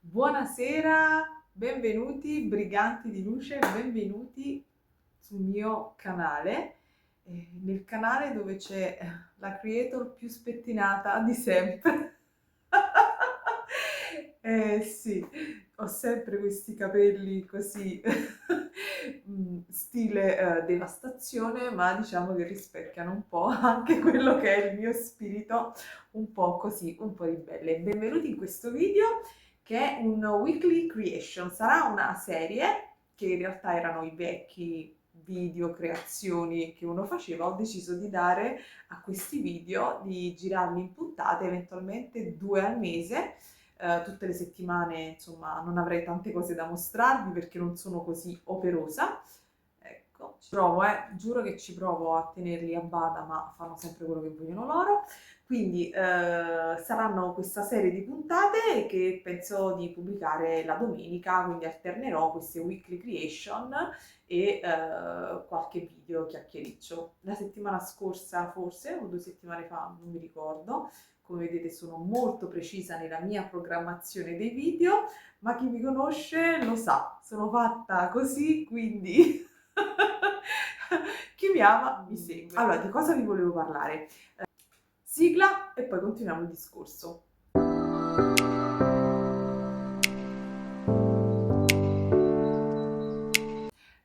Buonasera, benvenuti briganti di luce, benvenuti sul mio canale, nel canale dove c'è la creator più spettinata di sempre. Sì, ho sempre questi capelli così, stile devastazione, ma diciamo che rispecchiano un po' anche quello che è il mio spirito, un po' così, un po' ribelle. Benvenuti in questo video che è un weekly creation, sarà una serie che in realtà erano i vecchi video creazioni che uno faceva. Ho deciso di dare a questi video, di girarli in puntate, eventualmente 2 al mese. Tutte le settimane, insomma, non avrei tante cose da mostrarvi perché non sono così operosa. Ecco, ci provo, giuro che ci provo a tenerli a bada, ma fanno sempre quello che vogliono loro. Quindi saranno questa serie di puntate che penso di pubblicare la domenica, quindi alternerò queste weekly creation e qualche video chiacchiericcio. La settimana scorsa, forse, o 2 settimane fa, non mi ricordo. Come vedete sono molto precisa nella mia programmazione dei video, ma chi mi conosce lo sa, sono fatta così, quindi chi mi ama mi segue. Allora, di cosa vi volevo parlare? Sigla e poi continuiamo il discorso.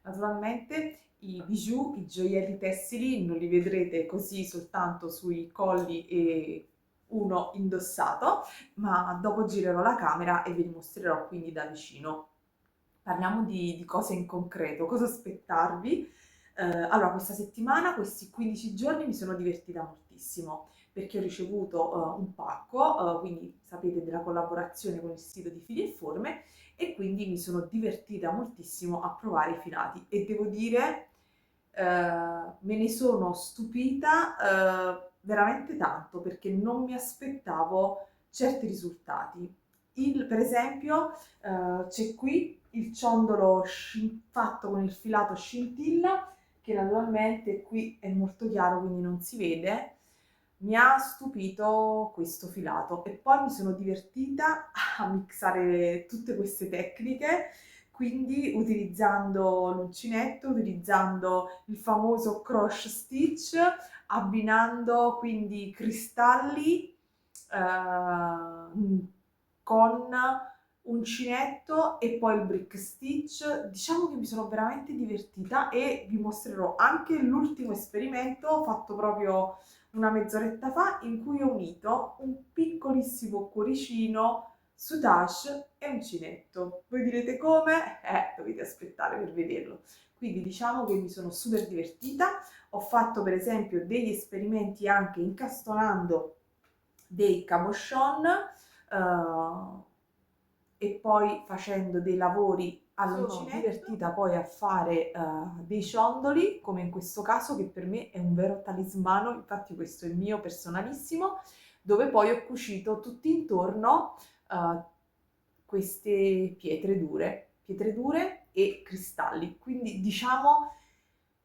Naturalmente i bijou, i gioielli tessili, non li vedrete così soltanto sui colli e uno indossato, ma dopo girerò la camera e ve li mostrerò quindi da vicino. Parliamo di cose in concreto, cosa aspettarvi. Allora, questa settimana, questi 15 giorni mi sono divertita moltissimo perché ho ricevuto un pacco, quindi sapete della collaborazione con il sito di Fili e Forme, e quindi mi sono divertita moltissimo a provare i filati e devo dire me ne sono stupita veramente tanto perché non mi aspettavo certi risultati. Per esempio, c'è qui il ciondolo fatto con il filato scintilla, che naturalmente qui è molto chiaro, quindi non si vede. Mi ha stupito questo filato e poi mi sono divertita a mixare tutte queste tecniche, quindi utilizzando l'uncinetto, utilizzando il famoso cross stitch, abbinando quindi cristalli con uncinetto e poi il brick stitch. Diciamo che mi sono veramente divertita e vi mostrerò anche l'ultimo esperimento fatto proprio una mezz'oretta fa, in cui ho unito un piccolissimo cuoricino, soutache e uncinetto. Voi direte come? Dovete aspettare per vederlo. Quindi diciamo che mi sono super divertita. Ho fatto per esempio degli esperimenti anche incastonando dei cabochon e poi facendo dei lavori all'uncinetto. Sono divertita poi a fare dei ciondoli, come in questo caso, che per me è un vero talismano, infatti questo è il mio personalissimo, dove poi ho cucito tutti intorno queste pietre dure e cristalli. Quindi diciamo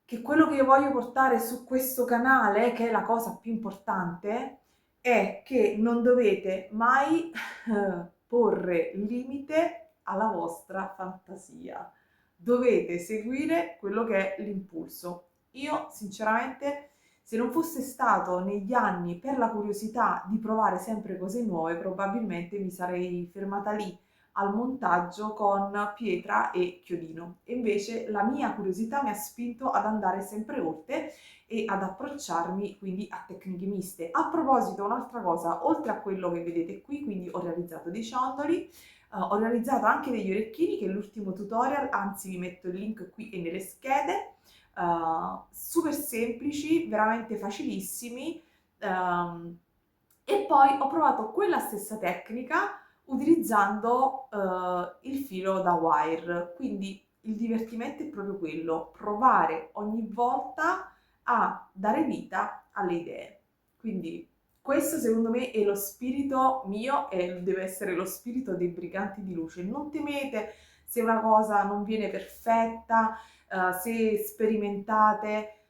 che quello che io voglio portare su questo canale, che è la cosa più importante, è che non dovete mai porre limite alla vostra fantasia. Dovete seguire quello che è l'impulso. Io, sinceramente, se non fosse stato negli anni per la curiosità di provare sempre cose nuove, probabilmente mi sarei fermata lì al montaggio con pietra e chiodino. E invece la mia curiosità mi ha spinto ad andare sempre oltre e ad approcciarmi quindi a tecniche miste. A proposito, un'altra cosa, oltre a quello che vedete qui, quindi ho realizzato dei ciondoli, ho realizzato anche degli orecchini, che è l'ultimo tutorial, anzi vi metto il link qui e nelle schede, super semplici, veramente facilissimi, e poi ho provato quella stessa tecnica utilizzando il filo da wire, quindi il divertimento è proprio quello, provare ogni volta a dare vita alle idee. Quindi questo secondo me è lo spirito mio e deve essere lo spirito dei briganti di luce. Non temete se una cosa non viene perfetta, se sperimentate.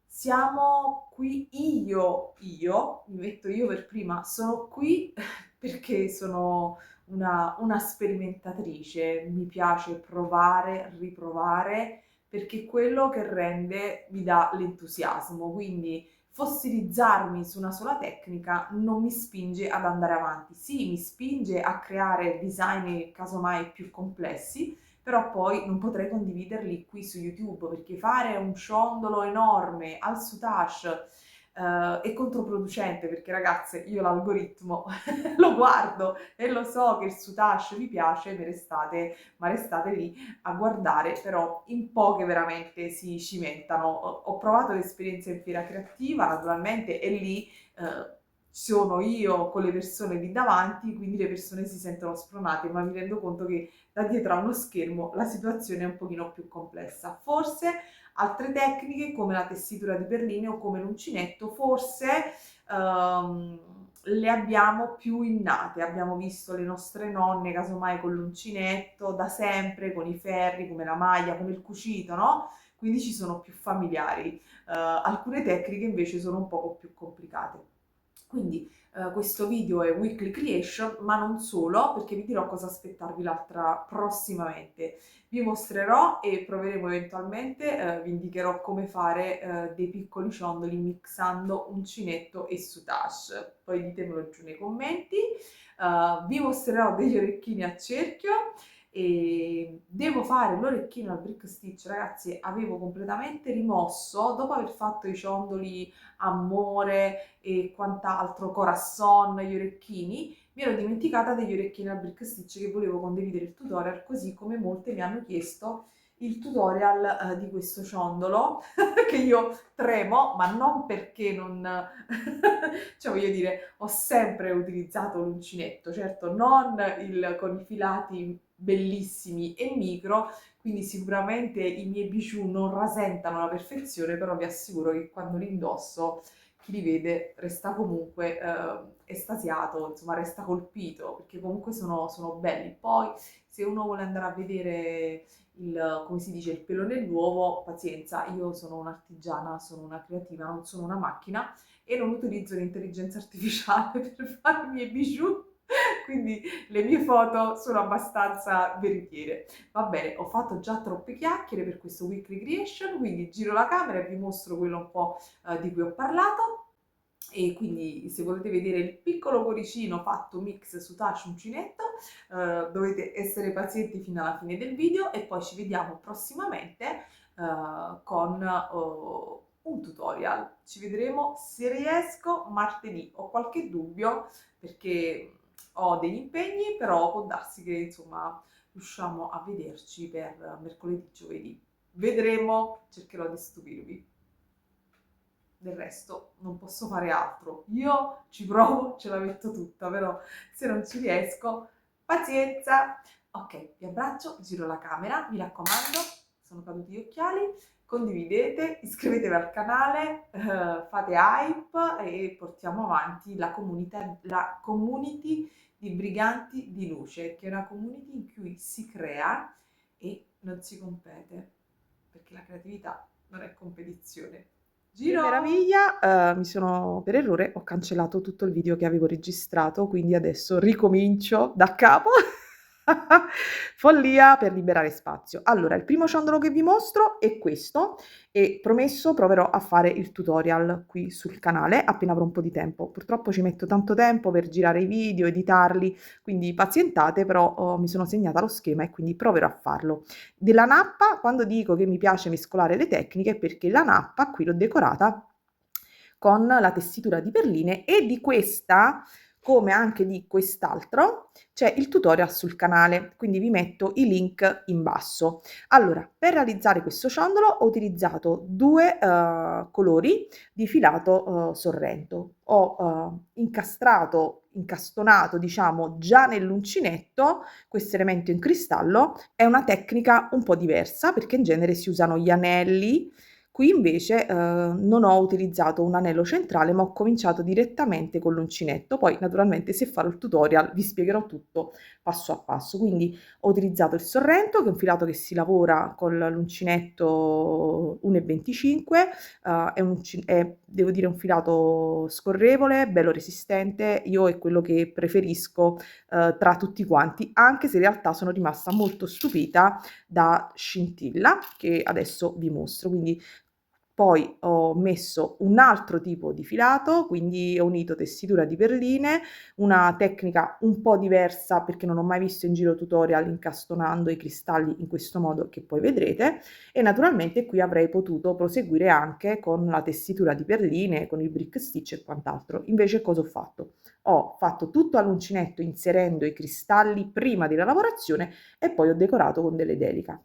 Siamo qui, mi metto io per prima, sono qui perché sono una sperimentatrice, mi piace provare, riprovare, perché quello che rende mi dà l'entusiasmo, quindi fossilizzarmi su una sola tecnica non mi spinge ad andare avanti. Sì, mi spinge a creare design casomai più complessi, però poi non potrei condividerli qui su YouTube perché fare un ciondolo enorme al soutache è controproducente perché ragazze io l'algoritmo lo guardo e lo so che il soutache vi piace, ma restate lì a guardare, però in poche veramente si cimentano. Ho provato l'esperienza in fiera creativa naturalmente e lì sono io con le persone lì davanti, quindi le persone si sentono spronate, ma mi rendo conto che da dietro a uno schermo la situazione è un pochino più complessa. Forse altre tecniche come la tessitura di perline o come l'uncinetto, forse ehm, le abbiamo più innate, abbiamo visto le nostre nonne casomai con l'uncinetto da sempre, con i ferri, come la maglia, come il cucito, no? Quindi ci sono più familiari. Alcune tecniche invece sono un poco più complicate. Quindi questo video è weekly creation, ma non solo, perché vi dirò cosa aspettarvi l'altra prossimamente. Vi mostrerò e proveremo eventualmente, vi indicherò come fare dei piccoli ciondoli mixando uncinetto e soutache. Poi ditemelo giù nei commenti. Vi mostrerò degli orecchini a cerchio e devo fare l'orecchino al brick stitch, ragazzi. Avevo completamente rimosso dopo aver fatto i ciondoli amore e quant'altro, corazon, gli orecchini, mi ero dimenticata degli orecchini al brick stitch che volevo condividere il tutorial, così come molte mi hanno chiesto il tutorial di questo ciondolo che io tremo, ma non perché non cioè voglio dire, ho sempre utilizzato l'uncinetto, certo non con i filati bellissimi e micro, quindi sicuramente i miei bijou non rasentano la perfezione, però vi assicuro che quando li indosso chi li vede resta comunque estasiato, insomma resta colpito, perché comunque sono belli. Poi se uno vuole andare a vedere come si dice, il pelo nell'uovo, pazienza, io sono un'artigiana, sono una creativa, non sono una macchina e non utilizzo l'intelligenza artificiale per fare i miei bijou, quindi le mie foto sono abbastanza veritiere. Va bene, ho fatto già troppe chiacchiere per questo weekly creation, quindi giro la camera e vi mostro quello un po' di cui ho parlato. E quindi se volete vedere il piccolo cuoricino fatto mix su touch uncinetto dovete essere pazienti fino alla fine del video e poi ci vediamo prossimamente con un tutorial. Ci vedremo se riesco martedì. Ho qualche dubbio perché ho degli impegni, però può darsi che insomma riusciamo a vederci per mercoledì, giovedì. Vedremo, cercherò di stupirvi. Del resto non posso fare altro. Io ci provo, ce la metto tutta, però se non ci riesco, pazienza. Ok, vi abbraccio, giro la camera, mi raccomando, sono caduti gli occhiali, condividete, iscrivetevi al canale, fate hype e portiamo avanti la community di Briganti di Luce, che è una community in cui si crea e non si compete, perché la creatività non è competizione. Giro! Che meraviglia, per errore ho cancellato tutto il video che avevo registrato, quindi adesso ricomincio da capo. Follia per liberare spazio. Allora, il primo ciondolo che vi mostro è questo e promesso proverò a fare il tutorial qui sul canale appena avrò un po' di tempo. Purtroppo ci metto tanto tempo per girare i video, editarli, quindi pazientate, però mi sono segnata lo schema e quindi proverò a farlo. Della nappa, quando dico che mi piace mescolare le tecniche, è perché la nappa qui l'ho decorata con la tessitura di perline e di questa, come anche di quest'altro, c'è il tutorial sul canale, quindi vi metto i link in basso. Allora, per realizzare questo ciondolo ho utilizzato due colori di filato Sorrento. Ho incastonato, diciamo, già nell'uncinetto questo elemento in cristallo. È una tecnica un po' diversa perché in genere si usano gli anelli. Qui invece non ho utilizzato un anello centrale, ma ho cominciato direttamente con l'uncinetto. Poi naturalmente se farò il tutorial vi spiegherò tutto passo a passo. Quindi ho utilizzato il Sorrento, che è un filato che si lavora con l'uncinetto 1,25, devo dire un filato scorrevole, bello resistente. Io è quello che preferisco tra tutti quanti, anche se in realtà sono rimasta molto stupita da Scintilla, che adesso vi mostro. Quindi poi ho messo un altro tipo di filato, quindi ho unito tessitura di perline, una tecnica un po' diversa perché non ho mai visto in giro tutorial incastonando i cristalli in questo modo che poi vedrete, e naturalmente qui avrei potuto proseguire anche con la tessitura di perline, con il brick stitch e quant'altro. Invece cosa ho fatto? Ho fatto tutto all'uncinetto inserendo i cristalli prima della lavorazione e poi ho decorato con delle delica.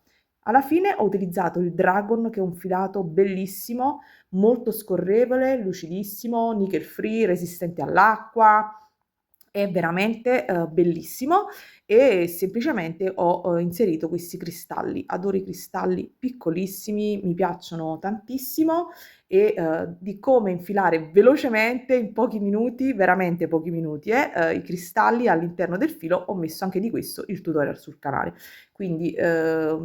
Alla fine ho utilizzato il Dragon, che è un filato bellissimo, molto scorrevole, lucidissimo, nickel free, resistente all'acqua, è veramente bellissimo, e semplicemente ho inserito questi cristalli. Adoro i cristalli piccolissimi, mi piacciono tantissimo, e di come infilare velocemente in pochi minuti, veramente pochi minuti, i cristalli all'interno del filo. Ho messo anche di questo il tutorial sul canale. Quindi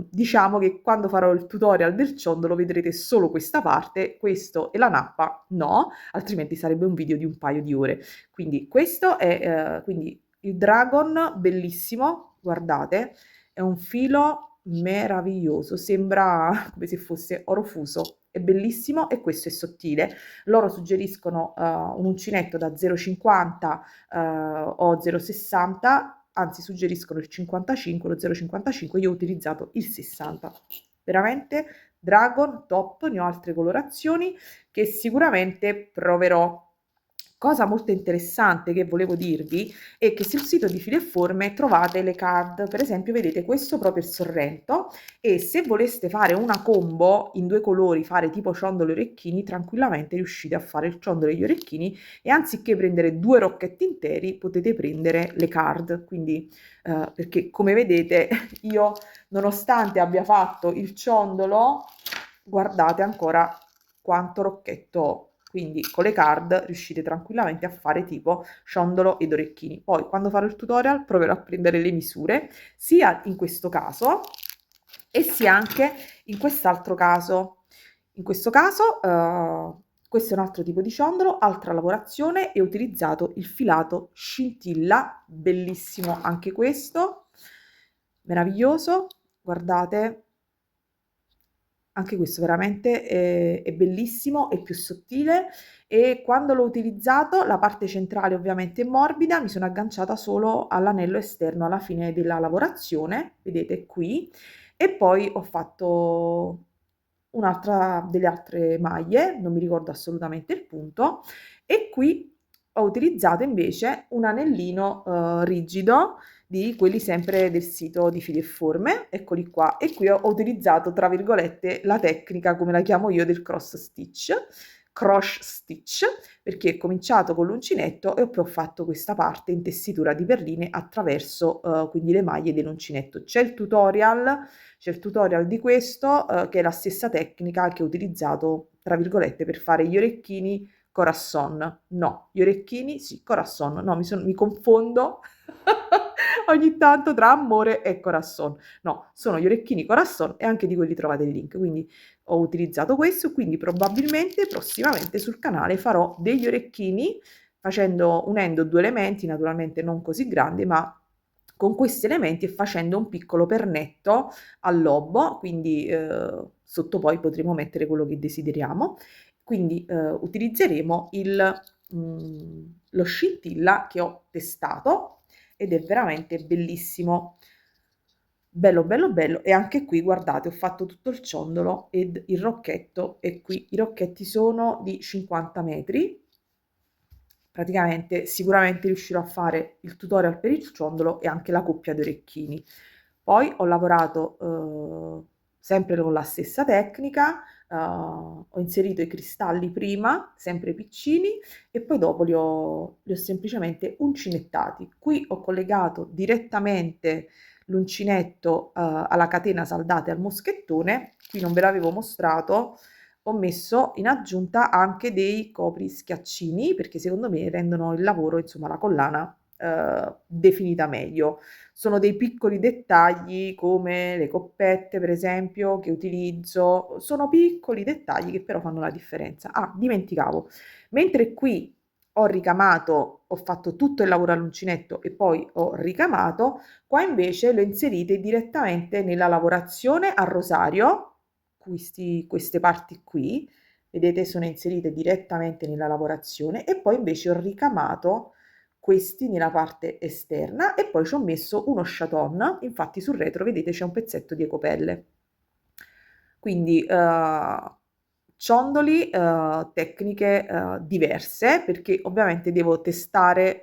diciamo che quando farò il tutorial del ciondolo vedrete solo questa parte, questo e la nappa no, altrimenti sarebbe un video di un paio di ore. Quindi questo è quindi il Dragon, bellissimo, guardate, è un filo meraviglioso, sembra come se fosse oro fuso, è bellissimo, e questo è sottile. Loro suggeriscono un uncinetto da 0,50 o 0,60, anzi suggeriscono il 55, lo 0,55, io ho utilizzato il 60. Veramente Dragon top, ne ho altre colorazioni che sicuramente proverò. Cosa molto interessante che volevo dirvi è che sul sito di Fili e Forme trovate le card. Per esempio vedete questo proprio il Sorrento, e se voleste fare una combo in due colori, fare tipo ciondolo e orecchini, tranquillamente riuscite a fare il ciondolo e gli orecchini, e anziché prendere due rocchetti interi potete prendere le card. Quindi perché come vedete io, nonostante abbia fatto il ciondolo, guardate ancora quanto rocchetto ho. Quindi con le card riuscite tranquillamente a fare tipo ciondolo ed orecchini. Poi quando farò il tutorial proverò a prendere le misure, sia in questo caso e sia anche in quest'altro caso. In questo caso questo è un altro tipo di ciondolo, altra lavorazione, e ho utilizzato il filato Scintilla, bellissimo anche questo, meraviglioso, guardate. Anche questo veramente è bellissimo, è più sottile, e quando l'ho utilizzato la parte centrale ovviamente è morbida, mi sono agganciata solo all'anello esterno alla fine della lavorazione, vedete qui, e poi ho fatto un'altra delle altre maglie, non mi ricordo assolutamente il punto, e qui ho utilizzato invece un anellino rigido di quelli sempre del sito di Fili e Forme, eccoli qua, e qui ho utilizzato tra virgolette la tecnica, come la chiamo io, del cross stitch, perché ho cominciato con l'uncinetto e poi ho fatto questa parte in tessitura di perline attraverso quindi le maglie dell'uncinetto. C'è il tutorial di questo che è la stessa tecnica che ho utilizzato tra virgolette per fare gli orecchini Corazon. No, gli orecchini sì, Corazon. No, mi confondo ogni tanto tra amore e Corazon. No, sono gli orecchini Corazon, e anche di quelli trovate il link. Quindi ho utilizzato questo, quindi probabilmente prossimamente sul canale farò degli orecchini unendo due elementi, naturalmente non così grandi, ma con questi elementi, e facendo un piccolo pernetto al lobo, quindi sotto poi potremo mettere quello che desideriamo. Quindi utilizzeremo lo scintilla che ho testato, ed è veramente bellissimo, bello bello bello. E anche qui guardate, ho fatto tutto il ciondolo ed il rocchetto, e qui i rocchetti sono di 50 metri. Praticamente sicuramente riuscirò a fare il tutorial per il ciondolo e anche la coppia di orecchini. Poi ho lavorato sempre con la stessa tecnica, ho inserito i cristalli prima, sempre piccini, e poi dopo li ho semplicemente uncinettati. Qui ho collegato direttamente l'uncinetto alla catena saldata e al moschettone. Qui non ve l'avevo mostrato, ho messo in aggiunta anche dei coprischiaccini, perché secondo me rendono il lavoro, insomma la collana, definita meglio. Sono dei piccoli dettagli come le coppette, per esempio, che utilizzo. Sono piccoli dettagli che però fanno la differenza. Ah, dimenticavo. Mentre qui ho ricamato, ho fatto tutto il lavoro all'uncinetto e poi ho ricamato, qua invece lo inserite direttamente nella lavorazione a rosario, queste parti qui, vedete, sono inserite direttamente nella lavorazione e poi invece ho ricamato questi nella parte esterna e poi ci ho messo uno chaton, infatti sul retro vedete c'è un pezzetto di ecopelle. Quindi ciondoli, tecniche diverse perché ovviamente devo testare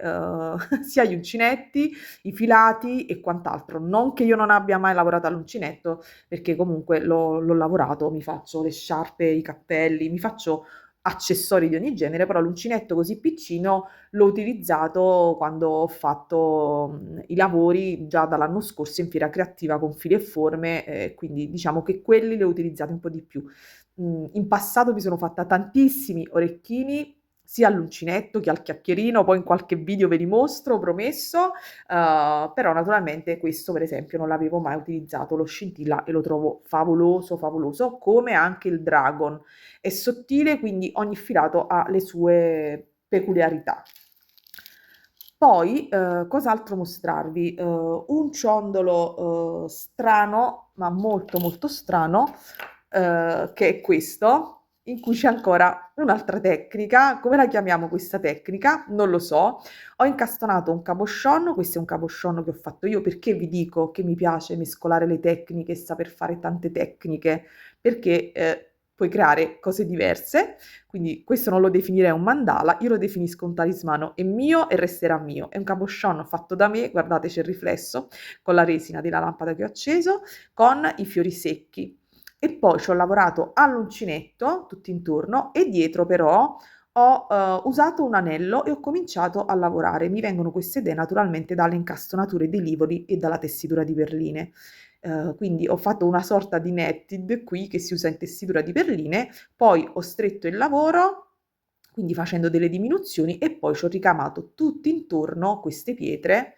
sia gli uncinetti, i filati e quant'altro. Non che io non abbia mai lavorato all'uncinetto, perché comunque l'ho lavorato, mi faccio le sciarpe, i cappelli, mi faccio accessori di ogni genere, però l'uncinetto così piccino l'ho utilizzato quando ho fatto i lavori già dall'anno scorso in fiera creativa con fili e forme, quindi diciamo che quelli li ho utilizzati un po' di più. In passato mi sono fatta tantissimi orecchini, sia all'uncinetto che al chiacchierino, poi in qualche video ve li mostro, promesso, però naturalmente questo per esempio non l'avevo mai utilizzato, lo scintilla, e lo trovo favoloso, favoloso, come anche il dragon. È sottile, quindi ogni filato ha le sue peculiarità. Poi, cos'altro mostrarvi? Un ciondolo strano, ma molto molto strano, che è questo, in cui c'è ancora un'altra tecnica. Come la chiamiamo questa tecnica? Non lo so. Ho incastonato un cabochon, questo è un cabochon che ho fatto io, perché vi dico che mi piace mescolare le tecniche e saper fare tante tecniche, perché puoi creare cose diverse. Quindi questo non lo definirei un mandala, io lo definisco un talismano, è mio e resterà mio. È un cabochon fatto da me, guardate c'è il riflesso, con la resina della lampada che ho acceso, con i fiori secchi. E poi ci ho lavorato all'uncinetto tutto intorno e dietro però ho usato un anello e ho cominciato a lavorare. Mi vengono queste idee naturalmente dalle incastonature dei livori e dalla tessitura di perline. Quindi ho fatto una sorta di netted qui che si usa in tessitura di perline, poi ho stretto il lavoro, quindi facendo delle diminuzioni e poi ci ho ricamato tutto intorno queste pietre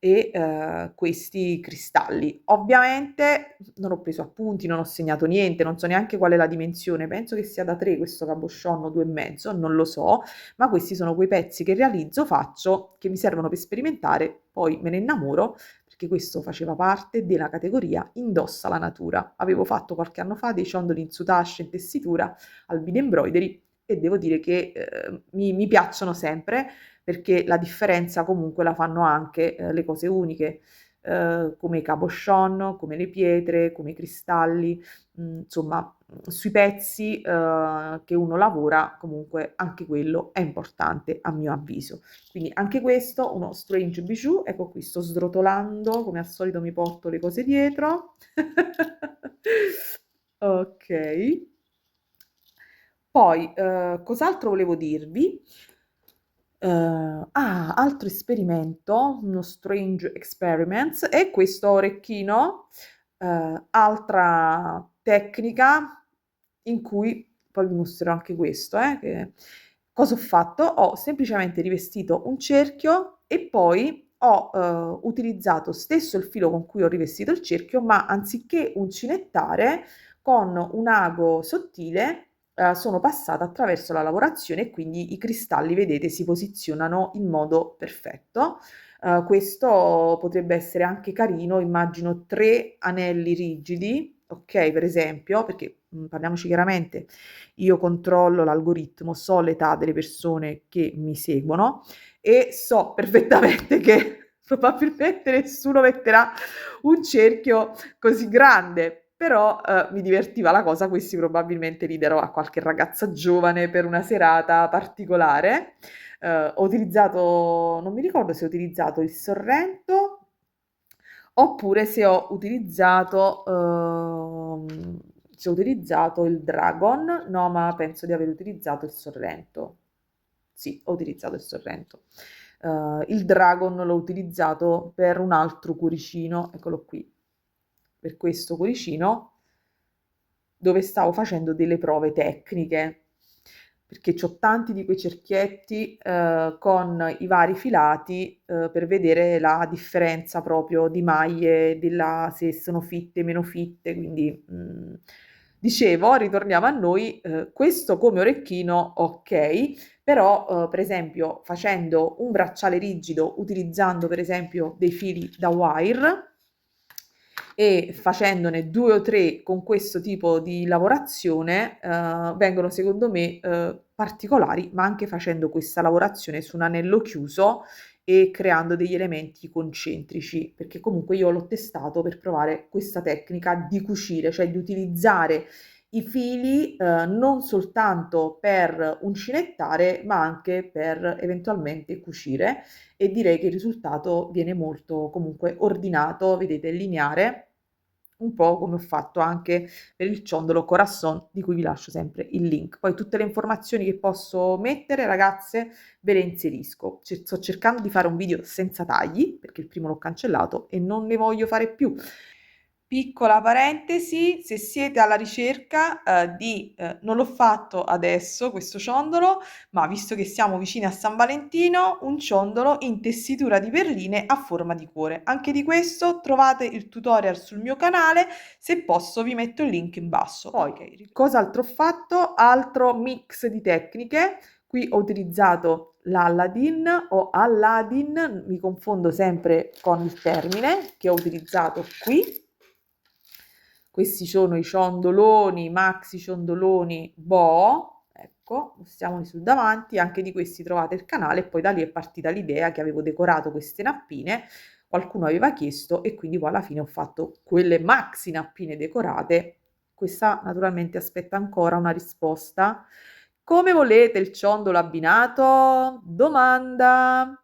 e questi cristalli. Ovviamente non ho preso appunti, non ho segnato niente, non so neanche qual è la dimensione, penso che sia da 3 questo cabochon o 2,5, non lo so, ma questi sono quei pezzi che realizzo, faccio, che mi servono per sperimentare, poi me ne innamoro perché questo faceva parte della categoria indossa la natura. Avevo fatto qualche anno fa dei ciondoli in soutache in tessitura al bead embroidery e devo dire che mi piacciono sempre perché la differenza comunque la fanno anche le cose uniche, come i cabochon, come le pietre, come i cristalli, insomma, sui pezzi che uno lavora, comunque anche quello è importante a mio avviso. Quindi anche questo, uno strange bijou, ecco qui sto srotolando, come al solito mi porto le cose dietro. Ok. Poi, cos'altro volevo dirvi? Altro esperimento, uno strange experiments, è questo orecchino, altra tecnica in cui, poi vi mostrerò anche questo, cosa ho fatto? Ho semplicemente rivestito un cerchio e poi ho utilizzato stesso il filo con cui ho rivestito il cerchio, ma anziché uncinettare, con un ago sottile sono passata attraverso la lavorazione e quindi i cristalli, vedete, si posizionano in modo perfetto. Questo potrebbe essere anche carino, immagino 3 anelli rigidi, ok, per esempio, perché parliamoci chiaramente, io controllo l'algoritmo, so l'età delle persone che mi seguono e so perfettamente che probabilmente nessuno metterà un cerchio così grande, però mi divertiva la cosa, questi probabilmente riderò a qualche ragazza giovane per una serata particolare. Ho utilizzato, non mi ricordo se ho utilizzato il Sorrento oppure se ho utilizzato il Dragon, no, ma penso di aver utilizzato il Sorrento. Sì, ho utilizzato il Sorrento. Il Dragon l'ho utilizzato per un altro cuoricino, eccolo qui, per questo cuoricino dove stavo facendo delle prove tecniche, perché c'ho tanti di quei cerchietti con i vari filati per vedere la differenza proprio di maglie, se sono fitte, meno fitte, quindi dicevo, ritorniamo a noi, questo come orecchino ok, però per esempio facendo un bracciale rigido utilizzando per esempio dei fili da wire e facendone 2 o 3 con questo tipo di lavorazione vengono secondo me particolari, ma anche facendo questa lavorazione su un anello chiuso e creando degli elementi concentrici, perché comunque io l'ho testato per provare questa tecnica di cucire, cioè di utilizzare i fili non soltanto per uncinettare, ma anche per eventualmente cucire, e direi che il risultato viene molto comunque ordinato, vedete, lineare, un po' come ho fatto anche per il ciondolo Corazon, di cui vi lascio sempre il link. Poi tutte le informazioni che posso mettere, ragazze, ve le inserisco. Sto cercando di fare un video senza tagli, perché il primo l'ho cancellato e non ne voglio fare più. Piccola parentesi, se siete alla ricerca non l'ho fatto adesso questo ciondolo, ma visto che siamo vicini a San Valentino, un ciondolo in tessitura di perline a forma di cuore. Anche di questo trovate il tutorial sul mio canale, se posso vi metto il link in basso. Poi, cos'altro ho fatto? Altro mix di tecniche. Qui ho utilizzato l'Aladdin o Aladdin, mi confondo sempre con il termine che ho utilizzato qui. Questi sono i ciondoloni, maxi ciondoloni Bo, ecco, stiamoli sul davanti, anche di questi trovate il canale e poi da lì è partita l'idea che avevo decorato queste nappine, qualcuno aveva chiesto e quindi poi alla fine ho fatto quelle maxi nappine decorate. Questa naturalmente aspetta ancora una risposta. Come volete il ciondolo abbinato? Domanda.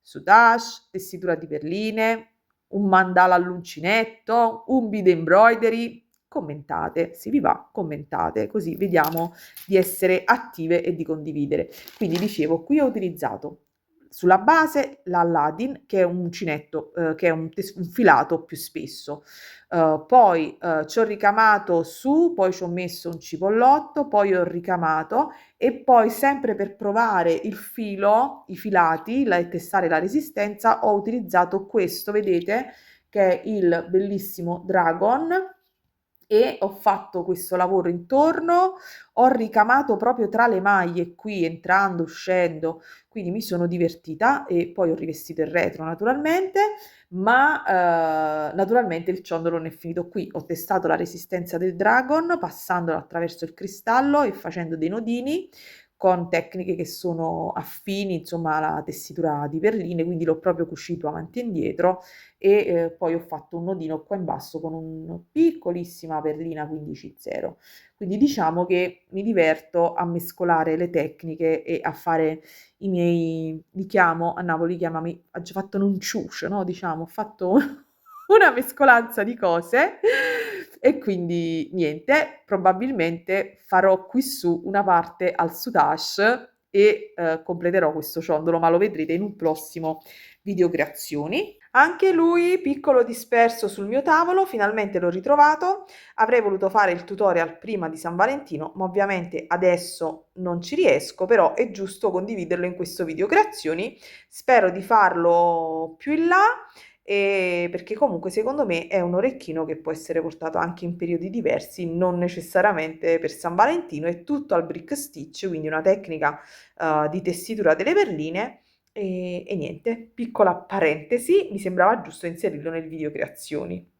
Soutache, tessitura di perline, un mandala all'uncinetto, un bead embroidery. Commentate, se vi va, commentate, così vediamo di essere attive e di condividere. Quindi dicevo, qui ho utilizzato sulla base l'Aladdin, che è un uncinetto, che è un filato più spesso. Poi ci ho ricamato su, poi ci ho messo un cipollotto, poi ho ricamato e poi sempre per provare il filo, i filati, e testare la resistenza, ho utilizzato questo, vedete, che è il bellissimo Dragon, e ho fatto questo lavoro intorno, ho ricamato proprio tra le maglie qui, entrando, uscendo, quindi mi sono divertita e poi ho rivestito il retro naturalmente, ma naturalmente il ciondolo non è finito qui, ho testato la resistenza del Dragon passandolo attraverso il cristallo e facendo dei nodini con tecniche che sono affini, insomma, alla tessitura di perline, quindi l'ho proprio cucito avanti e indietro e poi ho fatto un nodino qua in basso con una piccolissima perlina 15-0. Quindi diciamo che mi diverto a mescolare le tecniche e a fare i miei, li chiamo, a Napoli chiamami, ho già fatto un ciuscio, no? Diciamo, ho fatto una mescolanza di cose e quindi niente, probabilmente farò qui su una parte al soutache e completerò questo ciondolo, ma lo vedrete in un prossimo video creazioni. Anche lui piccolo disperso sul mio tavolo, finalmente l'ho ritrovato. Avrei voluto fare il tutorial prima di San Valentino, ma ovviamente adesso non ci riesco, però è giusto condividerlo in questo video creazioni. Spero di farlo più in là, perché comunque secondo me è un orecchino che può essere portato anche in periodi diversi, non necessariamente per San Valentino. È tutto al brick stitch, quindi una tecnica di tessitura delle perline. E niente, piccola parentesi, mi sembrava giusto inserirlo nel video creazioni.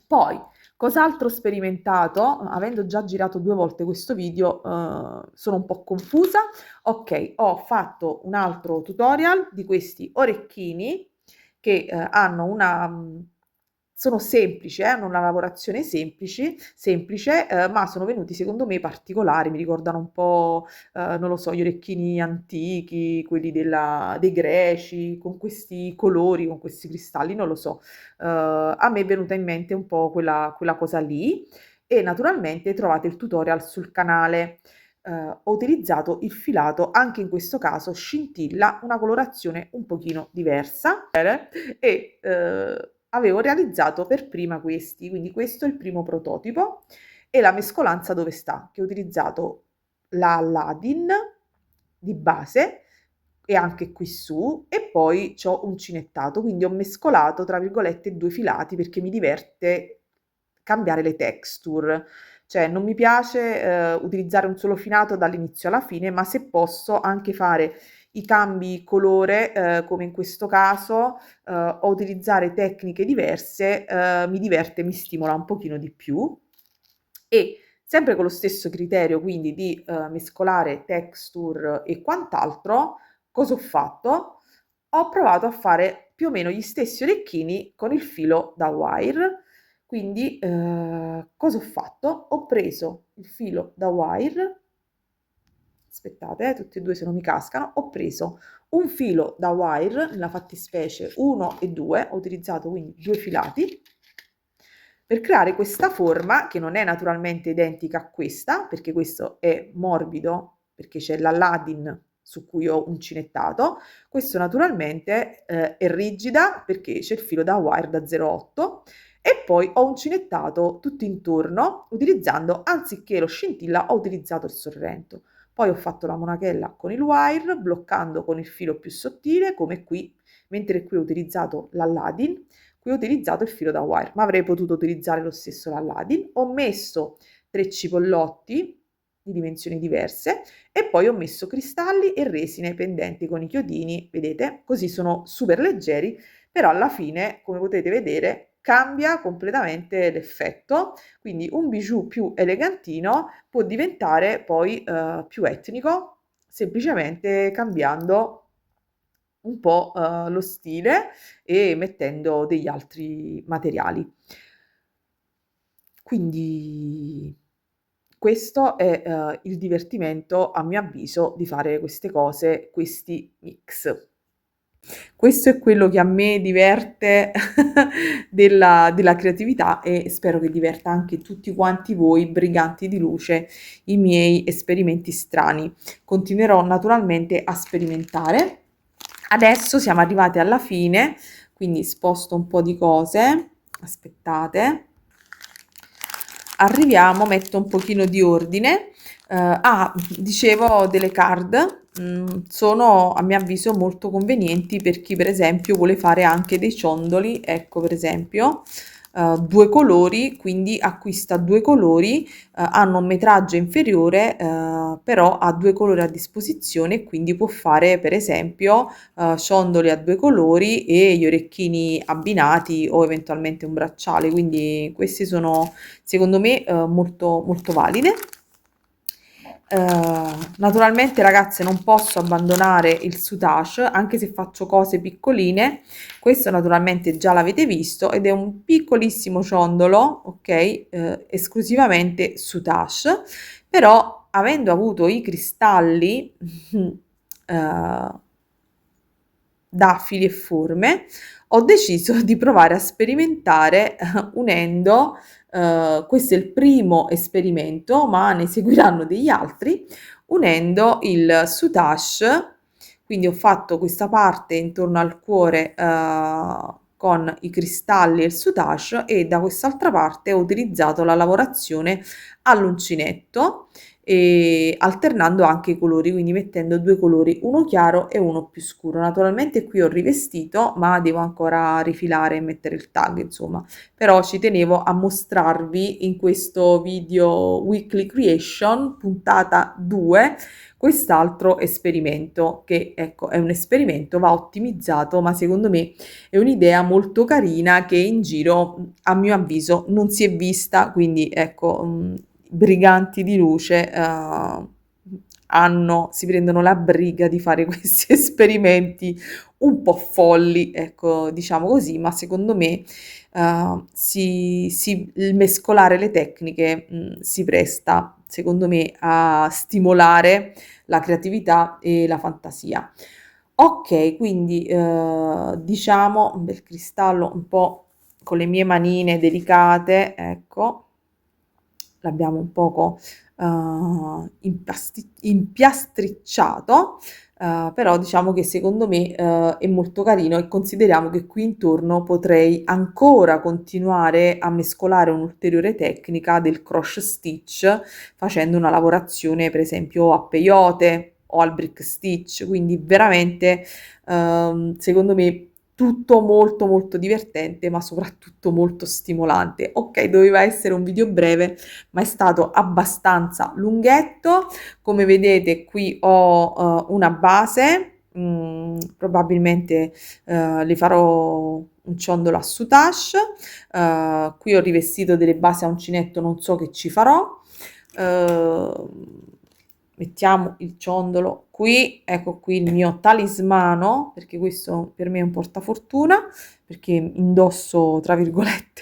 Poi, cos'altro ho sperimentato? Avendo già girato 2 volte questo video, sono un po' confusa. Ok, ho fatto un altro tutorial di questi orecchini che hanno sono semplici, hanno una lavorazione semplice, ma sono venuti secondo me particolari, mi ricordano un po', non lo so, gli orecchini antichi, quelli dei greci, con questi colori, con questi cristalli, non lo so. A me è venuta in mente un po' quella cosa lì e naturalmente trovate il tutorial sul canale. Ho utilizzato il filato, anche in questo caso scintilla, una colorazione un pochino diversa e avevo realizzato per prima questi, quindi questo è il primo prototipo E la mescolanza dove sta? Che ho utilizzato la Aladdin di base e anche qui su, e poi c'ho uncinettato, quindi ho mescolato tra virgolette due filati perché mi diverte cambiare le texture, cioè non mi piace utilizzare un solo filato dall'inizio alla fine, ma se posso anche fare i cambi colore, come in questo caso, o utilizzare tecniche diverse, mi diverte, mi stimola un pochino di più. E sempre con lo stesso criterio, quindi di mescolare texture e quant'altro, cosa ho fatto? Ho provato a fare più o meno gli stessi orecchini con il filo da wire. Quindi cosa ho fatto? Ho preso il filo da wire, aspettate, tutti e due se non mi cascano, ho preso un filo da wire, nella fattispecie 1 e 2, ho utilizzato quindi due filati, per creare questa forma che non è naturalmente identica a questa, perché questo è morbido, perché c'è l'Aladdin su cui ho uncinettato, questo naturalmente è rigida perché c'è il filo da wire da 0,8 e poi ho uncinettato tutto intorno utilizzando, anziché lo scintilla, ho utilizzato il sorrento. Poi ho fatto la monachella con il wire, bloccando con il filo più sottile, come qui, mentre qui ho utilizzato l'Aladdin. Qui ho utilizzato il filo da wire, ma avrei potuto utilizzare lo stesso l'Aladdin. Ho messo 3 cipollotti di dimensioni diverse e poi ho messo cristalli e resine pendenti con i chiodini, vedete? Così sono super leggeri, però alla fine, come potete vedere, cambia completamente l'effetto, quindi un bijou più elegantino può diventare poi più etnico, semplicemente cambiando un po' lo stile e mettendo degli altri materiali. Quindi questo è il divertimento, a mio avviso, di fare queste cose, questi mix. Questo è quello che a me diverte della creatività e spero che diverta anche tutti quanti voi, briganti di luce, i miei esperimenti strani. Continuerò naturalmente a sperimentare. Adesso siamo arrivati alla fine, quindi sposto un po' di cose. Aspettate. Arriviamo, metto un pochino di ordine. Dicevo delle card, sono a mio avviso molto convenienti per chi per esempio vuole fare anche dei ciondoli, ecco per esempio, due colori, quindi acquista due colori, hanno un metraggio inferiore, però ha due colori a disposizione e quindi può fare per esempio ciondoli a due colori e gli orecchini abbinati o eventualmente un bracciale, quindi questi sono secondo me molto, molto valide. Naturalmente ragazze non posso abbandonare il soutache anche se faccio cose piccoline, questo naturalmente già l'avete visto ed è un piccolissimo ciondolo, ok, esclusivamente soutache, però avendo avuto i cristalli da fili e forme, ho deciso di provare a sperimentare unendo, questo è il primo esperimento, ma ne seguiranno degli altri, unendo il soutache, quindi ho fatto questa parte intorno al cuore con i cristalli e il soutache e da quest'altra parte ho utilizzato la lavorazione all'uncinetto e alternando anche i colori, quindi mettendo due colori, uno chiaro e uno più scuro. Naturalmente qui ho rivestito, ma devo ancora rifilare e mettere il tag, insomma, però ci tenevo a mostrarvi in questo video Weekly Creation, puntata 2, quest'altro esperimento che ecco è un esperimento, va ottimizzato, ma secondo me è un'idea molto carina che in giro a mio avviso non si è vista, quindi ecco briganti di luce si prendono la briga di fare questi esperimenti un po' folli, ecco, diciamo così, ma secondo me il mescolare le tecniche si presta, secondo me, a stimolare la creatività e la fantasia. Ok, quindi diciamo del cristallo un po' con le mie manine delicate, ecco, l'abbiamo un poco impiastricciato, però diciamo che secondo me è molto carino e consideriamo che qui intorno potrei ancora continuare a mescolare un'ulteriore tecnica del cross stitch facendo una lavorazione per esempio a peyote o al brick stitch, quindi veramente secondo me tutto molto molto divertente ma soprattutto molto stimolante. Ok, doveva essere un video breve ma è stato abbastanza lunghetto. Come vedete qui ho una base, probabilmente le farò un ciondolo a soutache, qui ho rivestito delle basi a uncinetto, non so che ci farò. Mettiamo il ciondolo qui, ecco qui il mio talismano, perché questo per me è un portafortuna, perché indosso tra virgolette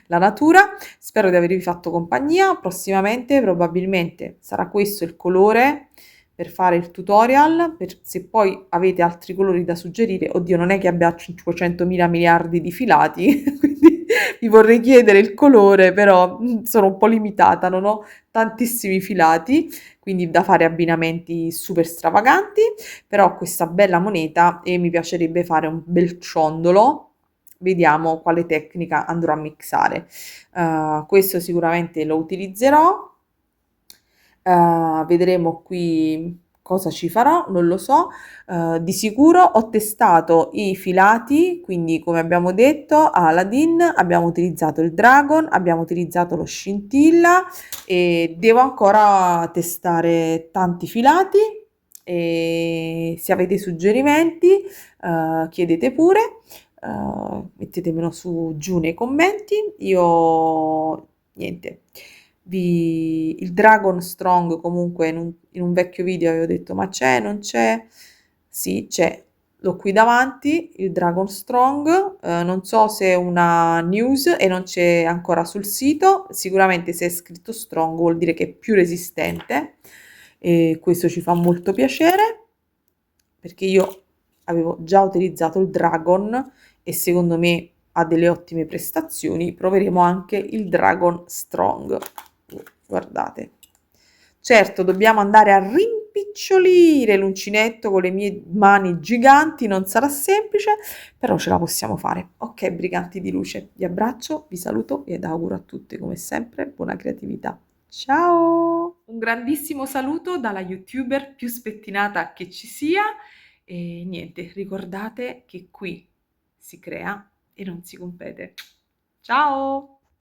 la natura. Spero di avervi fatto compagnia. Prossimamente probabilmente sarà questo il colore per fare il tutorial, se poi avete altri colori da suggerire. Oddio, non è che abbia 500.000 miliardi di filati, quindi vi vorrei chiedere il colore, però sono un po' limitata, non ho tantissimi filati, quindi da fare abbinamenti super stravaganti, però ho questa bella moneta e mi piacerebbe fare un bel ciondolo. Vediamo quale tecnica andrò a mixare. Questo sicuramente lo utilizzerò. Vedremo qui cosa ci farò, non lo so. Di sicuro ho testato i filati, quindi come abbiamo detto, a Aladdin abbiamo utilizzato il Dragon, abbiamo utilizzato lo Scintilla e devo ancora testare tanti filati. E se avete suggerimenti, chiedete pure, mettetemelo su giù nei commenti. Io niente. Il Dragon Strong comunque in un vecchio video avevo detto ma c'è, non c'è? Sì, c'è, l'ho qui davanti, il Dragon Strong, non so se è una news e non c'è ancora sul sito, sicuramente se è scritto Strong vuol dire che è più resistente e questo ci fa molto piacere perché io avevo già utilizzato il Dragon e secondo me ha delle ottime prestazioni. Proveremo anche il Dragon Strong. Guardate. Certo, dobbiamo andare a rimpicciolire l'uncinetto con le mie mani giganti, non sarà semplice, però ce la possiamo fare. Ok, briganti di luce, vi abbraccio, vi saluto ed auguro a tutte come sempre buona creatività. Ciao! Un grandissimo saluto dalla YouTuber più spettinata che ci sia e niente, ricordate che qui si crea e non si compete. Ciao!